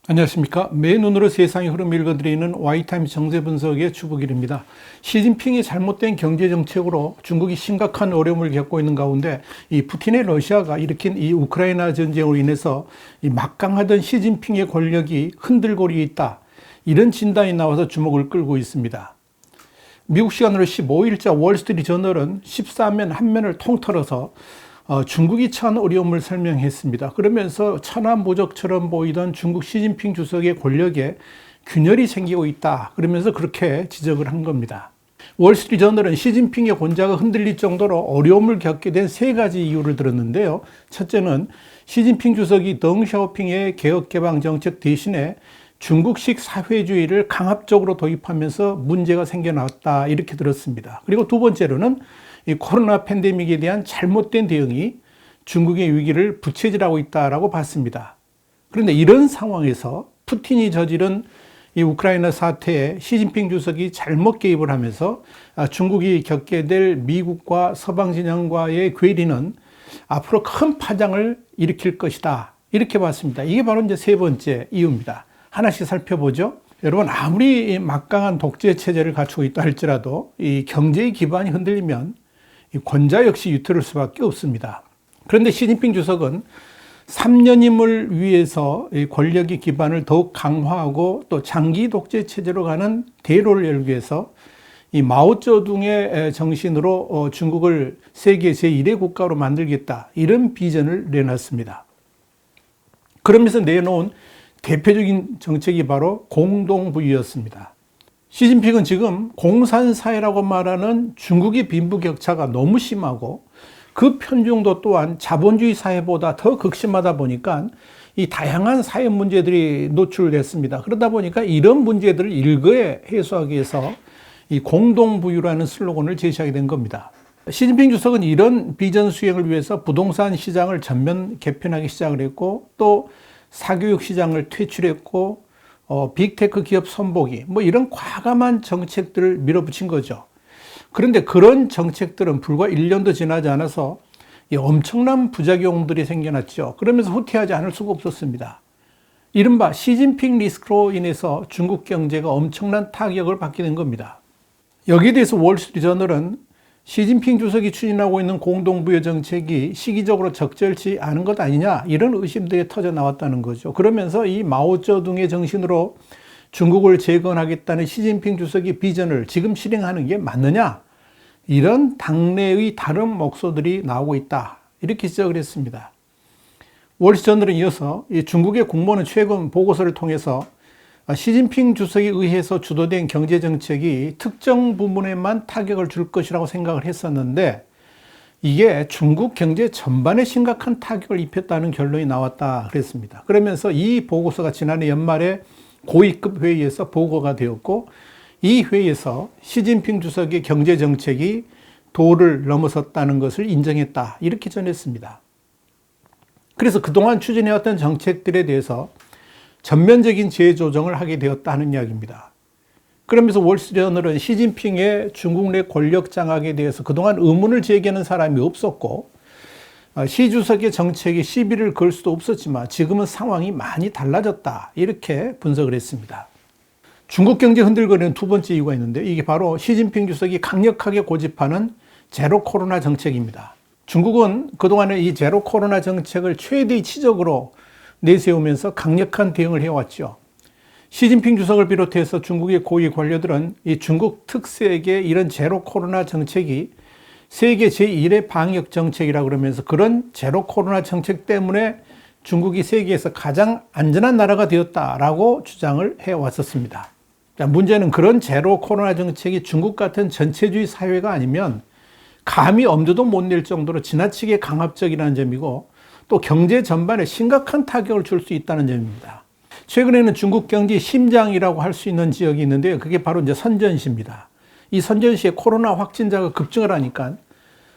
안녕하십니까. 맨눈으로 세상의 흐름 읽어드리는 와이타임스 정세분석의 주북일입니다. 시진핑이 잘못된 경제정책으로 중국이 심각한 어려움을 겪고 있는 가운데 이 푸틴의 러시아가 일으킨 이 우크라이나 전쟁으로 인해서 이 막강하던 시진핑의 권력이 흔들고리에 있다. 이런 진단이 나와서 주목을 끌고 있습니다. 미국 시간으로 15일자 월스트리트 저널은 14면 한 면을 통틀어서 중국이 처한 어려움을 설명했습니다. 그러면서 천하무적처럼 보이던 중국 시진핑 주석의 권력에 균열이 생기고 있다. 그러면서 그렇게 지적을 한 겁니다. 월스트리트 저널은 시진핑의 권좌가 흔들릴 정도로 어려움을 겪게 된 세 가지 이유를 들었는데요. 첫째는 시진핑 주석이 덩샤오핑의 개혁개방 정책 대신에 중국식 사회주의를 강압적으로 도입하면서 문제가 생겨났다. 이렇게 들었습니다. 그리고 두 번째로는 이 코로나 팬데믹에 대한 잘못된 대응이 중국의 위기를 부채질하고 있다라고 봤습니다. 그런데 이런 상황에서 푸틴이 저지른 이 우크라이나 사태에 시진핑 주석이 잘못 개입을 하면서 중국이 겪게 될 미국과 서방 진영과의 괴리는 앞으로 큰 파장을 일으킬 것이다. 이렇게 봤습니다. 이게 바로 이제 세 번째 이유입니다. 하나씩 살펴보죠. 여러분, 아무리 막강한 독재 체제를 갖추고 있다 할지라도 이 경제의 기반이 흔들리면 이 권좌 역시 위태로울 수밖에 없습니다. 그런데 시진핑 주석은 3년임을 위해서 이 권력의 기반을 더욱 강화하고 또 장기 독재 체제로 가는 대로를 열기 위해서 이 마오쩌둥의 정신으로 중국을 세계 제1의 국가로 만들겠다. 이런 비전을 내놨습니다. 그러면서 내놓은 대표적인 정책이 바로 공동부유였습니다. 시진핑은 지금 공산사회라고 말하는 중국의 빈부격차가 너무 심하고 그 편중도 또한 자본주의 사회보다 더 극심하다 보니까 이 다양한 사회 문제들이 노출됐습니다. 그러다 보니까 이런 문제들을 일거에 해소하기 위해서 이 공동부유라는 슬로건을 제시하게 된 겁니다. 시진핑 주석은 이런 비전 수행을 위해서 부동산 시장을 전면 개편하기 시작을 했고 또 사교육 시장을 퇴출했고 빅테크 기업 선보기 이런 과감한 정책들을 밀어붙인 거죠. 그런데 그런 정책들은 불과 1년도 지나지 않아서 엄청난 부작용들이 생겨났죠. 그러면서 후퇴하지 않을 수가 없었습니다. 이른바 시진핑 리스크로 인해서 중국 경제가 엄청난 타격을 받게 된 겁니다. 여기에 대해서 월스트리트 저널은 시진핑 주석이 추진하고 있는 공동부유 정책이 시기적으로 적절치 않은 것 아니냐 이런 의심들이 터져 나왔다는 거죠. 그러면서 이 마오쩌둥의 정신으로 중국을 재건하겠다는 시진핑 주석의 비전을 지금 실행하는 게 맞느냐 이런 당내의 다른 목소들이 나오고 있다 이렇게 지적을 했습니다. 월스트리트저널은 이어서 이 중국의 국무원은 최근 보고서를 통해서 시진핑 주석에 의해서 주도된 경제정책이 특정 부분에만 타격을 줄 것이라고 생각을 했었는데 이게 중국 경제 전반에 심각한 타격을 입혔다는 결론이 나왔다 그랬습니다. 그러면서 이 보고서가 지난해 연말에 고위급 회의에서 보고가 되었고 이 회의에서 시진핑 주석의 경제정책이 도를 넘어섰다는 것을 인정했다 이렇게 전했습니다. 그래서 그동안 추진해왔던 정책들에 대해서 전면적인 재조정을 하게 되었다 하는 이야기입니다. 그러면서 월스트리트저널은 시진핑의 중국 내 권력 장악에 대해서 그동안 의문을 제기하는 사람이 없었고 시 주석의 정책에 시비를 걸 수도 없었지만 지금은 상황이 많이 달라졌다 이렇게 분석을 했습니다. 중국 경제 흔들거리는 두 번째 이유가 있는데 이게 바로 시진핑 주석이 강력하게 고집하는 제로 코로나 정책입니다. 중국은 그동안에 이 제로 코로나 정책을 최대의 치적으로 내세우면서 강력한 대응을 해왔죠. 시진핑 주석을 비롯해서 중국의 고위 관료들은 이 중국 특색의 이런 제로 코로나 정책이 세계 제1의 방역 정책이라고 그러면서 그런 제로 코로나 정책 때문에 중국이 세계에서 가장 안전한 나라가 되었다라고 주장을 해왔었습니다. 자, 문제는 그런 제로 코로나 정책이 중국 같은 전체주의 사회가 아니면 감히 엄두도 못 낼 정도로 지나치게 강압적이라는 점이고 또 경제 전반에 심각한 타격을 줄 수 있다는 점입니다. 최근에는 중국 경제 심장이라고 할 수 있는 지역이 있는데요. 그게 바로 이제 선전시입니다. 이 선전시에 코로나 확진자가 급증을 하니까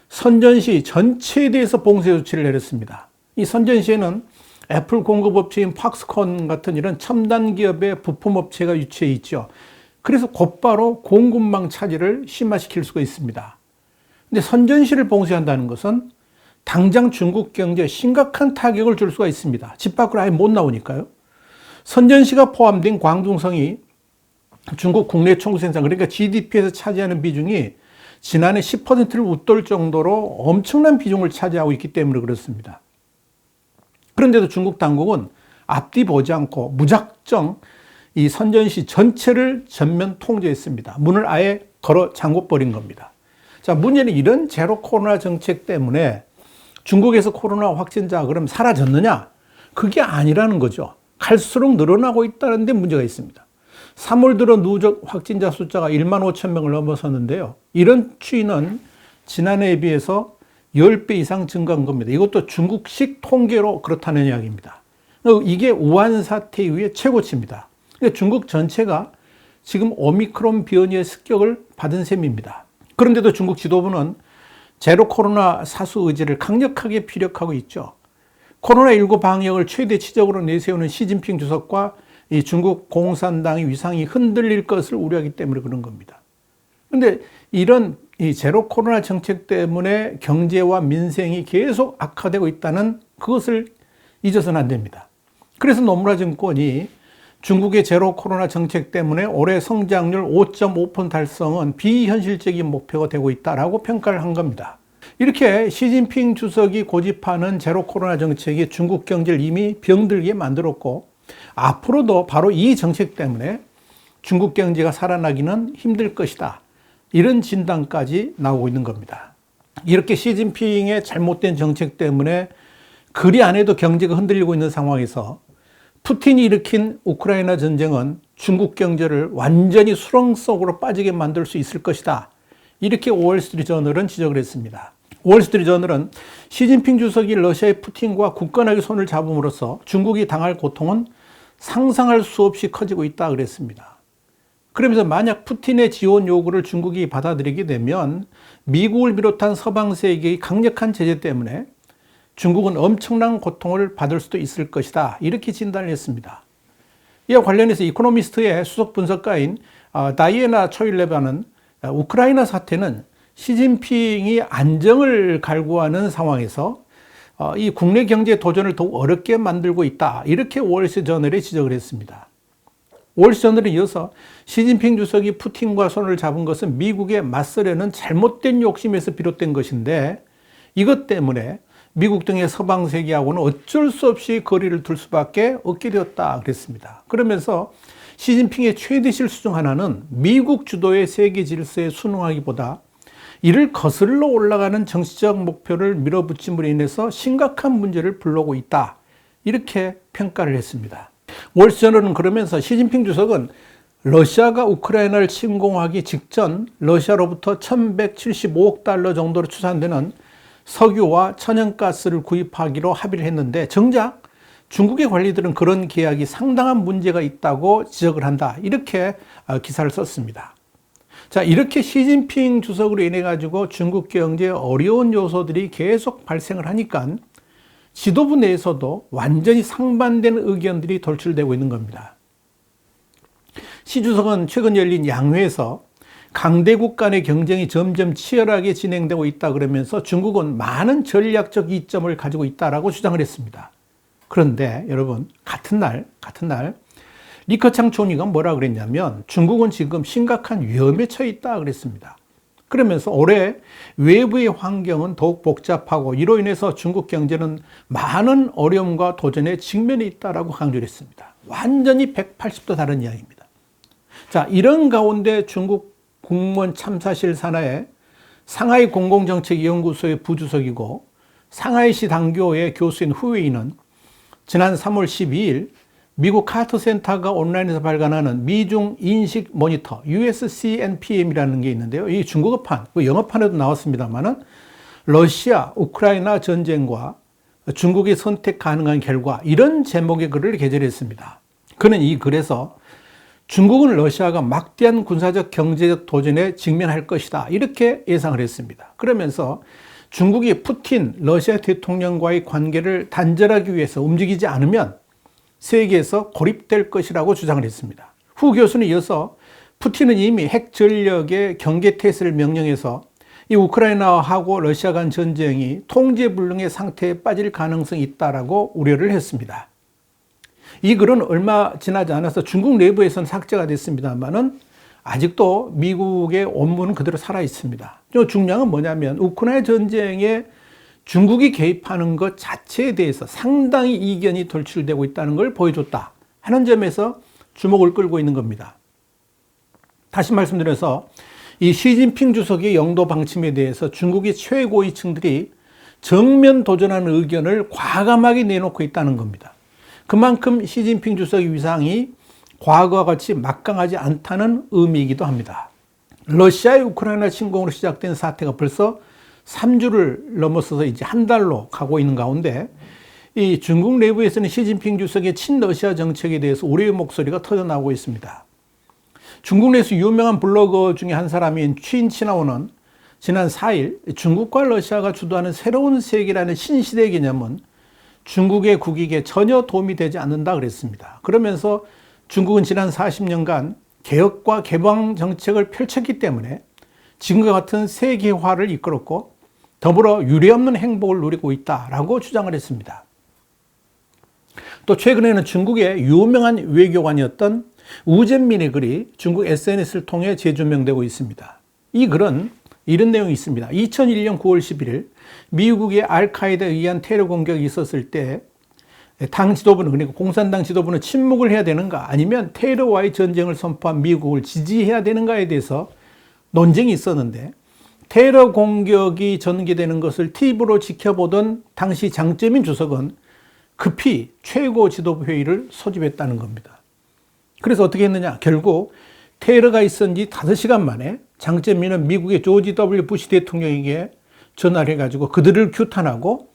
선전시 전체에 대해서 봉쇄 조치를 내렸습니다. 이 선전시에는 애플 공급업체인 팍스콘 같은 이런 첨단 기업의 부품업체가 유치해 있죠. 그래서 곧바로 공급망 차질을 심화시킬 수가 있습니다. 근데 선전시를 봉쇄한다는 것은 당장 중국 경제에 심각한 타격을 줄 수가 있습니다. 집 밖으로 아예 못 나오니까요. 선전시가 포함된 광둥성이 중국 국내 총생산, 그러니까 GDP에서 차지하는 비중이 지난해 10%를 웃돌 정도로 엄청난 비중을 차지하고 있기 때문에 그렇습니다. 그런데도 중국 당국은 앞뒤 보지 않고 무작정 이 선전시 전체를 전면 통제했습니다. 문을 아예 걸어 잠궈버린 겁니다. 자, 문제는 이런 제로 코로나 정책 때문에 중국에서 코로나 확진자가 그럼 사라졌느냐? 그게 아니라는 거죠. 갈수록 늘어나고 있다는 데 문제가 있습니다. 3월 들어 누적 확진자 숫자가 1만 5천 명을 넘어섰는데요. 이런 추이는 지난해에 비해서 10배 이상 증가한 겁니다. 이것도 중국식 통계로 그렇다는 이야기입니다. 이게 우한 사태 이후의 최고치입니다. 중국 전체가 지금 오미크론 변이의 습격을 받은 셈입니다. 그런데도 중국 지도부는 제로 코로나 사수 의지를 강력하게 피력하고 있죠. 코로나19 방역을 최대 치적으로 내세우는 시진핑 주석과 이 중국 공산당의 위상이 흔들릴 것을 우려하기 때문에 그런 겁니다. 그런데 이런 이 제로 코로나 정책 때문에 경제와 민생이 계속 악화되고 있다는 그것을 잊어서는 안 됩니다. 그래서 노무라 증권이 중국의 제로 코로나 정책 때문에 올해 성장률 5.5% 달성은 비현실적인 목표가 되고 있다라고 평가를 한 겁니다. 이렇게 시진핑 주석이 고집하는 제로 코로나 정책이 중국 경제를 이미 병들게 만들었고 앞으로도 바로 이 정책 때문에 중국 경제가 살아나기는 힘들 것이다. 이런 진단까지 나오고 있는 겁니다. 이렇게 시진핑의 잘못된 정책 때문에 그리 안 해도 경제가 흔들리고 있는 상황에서 푸틴이 일으킨 우크라이나 전쟁은 중국 경제를 완전히 수렁 속으로 빠지게 만들 수 있을 것이다. 이렇게 월스트리트저널은 지적을 했습니다. 월스트리트저널은 시진핑 주석이 러시아의 푸틴과 굳건하게 손을 잡음으로써 중국이 당할 고통은 상상할 수 없이 커지고 있다 그랬습니다. 그러면서 만약 푸틴의 지원 요구를 중국이 받아들이게 되면 미국을 비롯한 서방 세계의 강력한 제재 때문에 중국은 엄청난 고통을 받을 수도 있을 것이다. 이렇게 진단을 했습니다. 이와 관련해서 이코노미스트의 수석 분석가인 다이애나 초일레바는 우크라이나 사태는 시진핑이 안정을 갈구하는 상황에서 이 국내 경제 도전을 더욱 어렵게 만들고 있다. 이렇게 월스트리트저널에 지적을 했습니다. 월스트리트저널에 이어서 시진핑 주석이 푸틴과 손을 잡은 것은 미국에 맞서려는 잘못된 욕심에서 비롯된 것인데 이것 때문에 미국 등의 서방 세계하고는 어쩔 수 없이 거리를 둘 수밖에 없게 되었다 그랬습니다. 그러면서 시진핑의 최대 실수 중 하나는 미국 주도의 세계 질서에 순응하기보다 이를 거슬러 올라가는 정치적 목표를 밀어붙임으로 인해서 심각한 문제를 불러오고 있다. 이렇게 평가를 했습니다. 월스트리트저널은 그러면서 시진핑 주석은 러시아가 우크라이나를 침공하기 직전 러시아로부터 1175억 달러 정도로 추산되는 석유와 천연가스를 구입하기로 합의를 했는데 정작 중국의 관리들은 그런 계약이 상당한 문제가 있다고 지적을 한다. 이렇게 기사를 썼습니다. 자, 이렇게 시진핑 주석으로 인해 가지고 중국 경제에 어려운 요소들이 계속 발생을 하니까 지도부 내에서도 완전히 상반되는 의견들이 돌출되고 있는 겁니다. 시 주석은 최근 열린 양회에서 강대국 간의 경쟁이 점점 치열하게 진행되고 있다 그러면서 중국은 많은 전략적 이점을 가지고 있다라고 주장을 했습니다. 그런데 여러분 같은 날 리커창 총리가 뭐라 그랬냐면 중국은 지금 심각한 위험에 처해 있다 그랬습니다. 그러면서 올해 외부의 환경은 더욱 복잡하고 이로 인해서 중국 경제는 많은 어려움과 도전에 직면해 있다라고 강조를 했습니다. 완전히 180도 다른 이야기입니다. 자, 이런 가운데 중국 국무원 참사실 산하의 상하이 공공정책연구소의 부주석이고 상하이시 당교의 교수인 후웨이는 지난 3월 12일 미국 카터 센터가 온라인에서 발간하는 미중 인식 모니터 USCNPM이라는 게 있는데요. 이 중국어판, 영어판에도 나왔습니다만은 러시아, 우크라이나 전쟁과 중국이 선택 가능한 결과 이런 제목의 글을 게재했습니다. 그는 이 글에서 중국은 러시아가 막대한 군사적 경제적 도전에 직면할 것이다. 이렇게 예상을 했습니다. 그러면서 중국이 푸틴 러시아 대통령과의 관계를 단절하기 위해서 움직이지 않으면 세계에서 고립될 것이라고 주장을 했습니다. 후 교수는 이어서 푸틴은 이미 핵 전력의 경계 태세를 명령해서 이 우크라이나하고 러시아 간 전쟁이 통제불능의 상태에 빠질 가능성이 있다라고 우려를 했습니다. 이 글은 얼마 지나지 않아서 중국 내부에서는 삭제가 됐습니다만은 아직도 미국의 원문은 그대로 살아 있습니다. 중요한 건 뭐냐면 우크라이나 전쟁에 중국이 개입하는 것 자체에 대해서 상당히 이견이 돌출되고 있다는 걸 보여줬다 하는 점에서 주목을 끌고 있는 겁니다. 다시 말씀드려서 이 시진핑 주석의 영도 방침에 대해서 중국의 최고위층들이 정면 도전하는 의견을 과감하게 내놓고 있다는 겁니다. 그만큼 시진핑 주석의 위상이 과거와 같이 막강하지 않다는 의미이기도 합니다. 러시아의 우크라이나 침공으로 시작된 사태가 벌써 3주를 넘어서서 이제 한 달로 가고 있는 가운데 이 중국 내부에서는 시진핑 주석의 친러시아 정책에 대해서 우려의 목소리가 터져나오고 있습니다. 중국 내에서 유명한 블로거 중에 한 사람인 취인치나오는 지난 4일 중국과 러시아가 주도하는 새로운 세계라는 신시대 개념은 중국의 국익에 전혀 도움이 되지 않는다 그랬습니다. 그러면서 중국은 지난 40년간 개혁과 개방 정책을 펼쳤기 때문에 지금과 같은 세계화를 이끌었고 더불어 유례없는 행복을 누리고 있다라고 주장을 했습니다. 또 최근에는 중국의 유명한 외교관이었던 우젠민의 글이 중국 SNS를 통해 재조명되고 있습니다. 이 글은 이런 내용이 있습니다. 2001년 9월 11일 미국의 알카에다에 의한 테러 공격이 있었을 때 당 지도부는, 그러니까 공산당 지도부는 침묵을 해야 되는가 아니면 테러와의 전쟁을 선포한 미국을 지지해야 되는가에 대해서 논쟁이 있었는데 테러 공격이 전개되는 것을 TV로 지켜보던 당시 장쩌민 주석은 급히 최고 지도부 회의를 소집했다는 겁니다. 그래서 어떻게 했느냐? 결국 테러가 있은 지 5시간 만에 장쩌민은 미국의 조지 W 부시 대통령에게 전화를 해가지고 그들을 규탄하고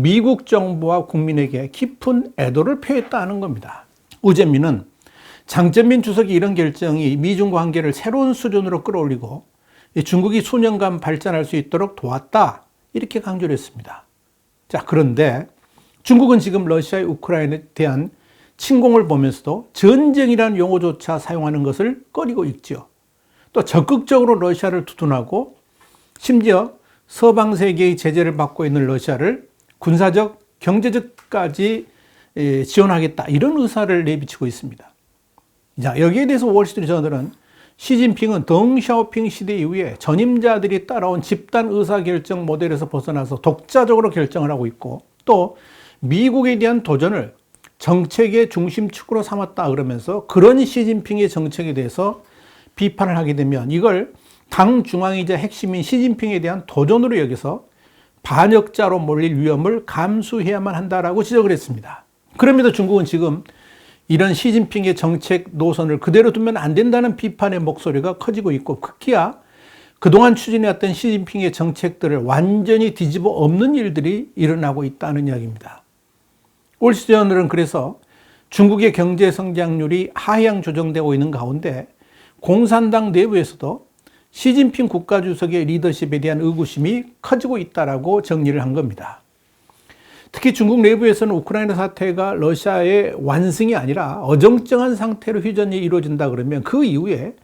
미국 정부와 국민에게 깊은 애도를 표했다는 겁니다. 우젠민은 장쩌민 주석이 이런 결정이 미중 관계를 새로운 수준으로 끌어올리고 중국이 수년간 발전할 수 있도록 도왔다 이렇게 강조를 했습니다. 자, 그런데 중국은 지금 러시아의 우크라이나에 대한 침공을 보면서도 전쟁이라는 용어조차 사용하는 것을 꺼리고 있죠. 또 적극적으로 러시아를 두둔하고 심지어 서방 세계의 제재를 받고 있는 러시아를 군사적, 경제적까지 지원하겠다 이런 의사를 내비치고 있습니다. 자, 여기에 대해서 월스트리트저널은 시진핑은 덩샤오핑 시대 이후에 전임자들이 따라온 집단 의사결정 모델에서 벗어나서 독자적으로 결정을 하고 있고 또 미국에 대한 도전을 정책의 중심축으로 삼았다 그러면서 그런 시진핑의 정책에 대해서 비판을 하게 되면 이걸 당 중앙이자 핵심인 시진핑에 대한 도전으로 여겨서 반역자로 몰릴 위험을 감수해야만 한다라고 지적을 했습니다. 그럼에도 중국은 지금 이런 시진핑의 정책 노선을 그대로 두면 안 된다는 비판의 목소리가 커지고 있고 특히야 그동안 추진해왔던 시진핑의 정책들을 완전히 뒤집어 엎는 일들이 일어나고 있다는 이야기입니다. 월스트리트저널은 그래서 중국의 경제 성장률이 하향 조정되고 있는 가운데 공산당 내부에서도 시진핑 국가주석의 리더십에 대한 의구심이 커지고 있다라고 정리를 한 겁니다. 특히 중국 내부에서는 우크라이나 사태가 러시아의 완승이 아니라 어정쩡한 상태로 휴전이 이루어진다 그러면 그 이후에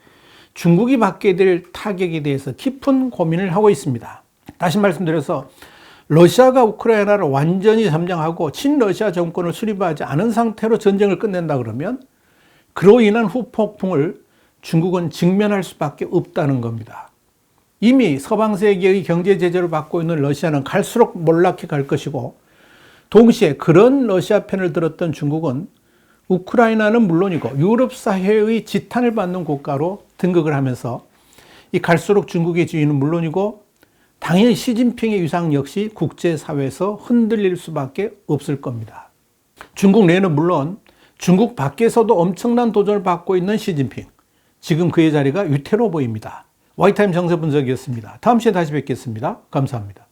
중국이 받게 될 타격에 대해서 깊은 고민을 하고 있습니다. 다시 말씀드려서 러시아가 우크라이나를 완전히 점령하고 친러시아 정권을 수립하지 않은 상태로 전쟁을 끝낸다 그러면 그로 인한 후폭풍을 중국은 직면할 수밖에 없다는 겁니다. 이미 서방 세계의 경제 제재를 받고 있는 러시아는 갈수록 몰락해 갈 것이고 동시에 그런 러시아 편을 들었던 중국은 우크라이나는 물론이고 유럽 사회의 지탄을 받는 국가로 등극을 하면서 이 갈수록 중국의 지위는 물론이고 당연히 시진핑의 위상 역시 국제사회에서 흔들릴 수밖에 없을 겁니다. 중국 내는 물론 중국 밖에서도 엄청난 도전을 받고 있는 시진핑. 지금 그의 자리가 위태로워 보입니다. 와이타임 정세 분석이었습니다. 다음 시간에 다시 뵙겠습니다. 감사합니다.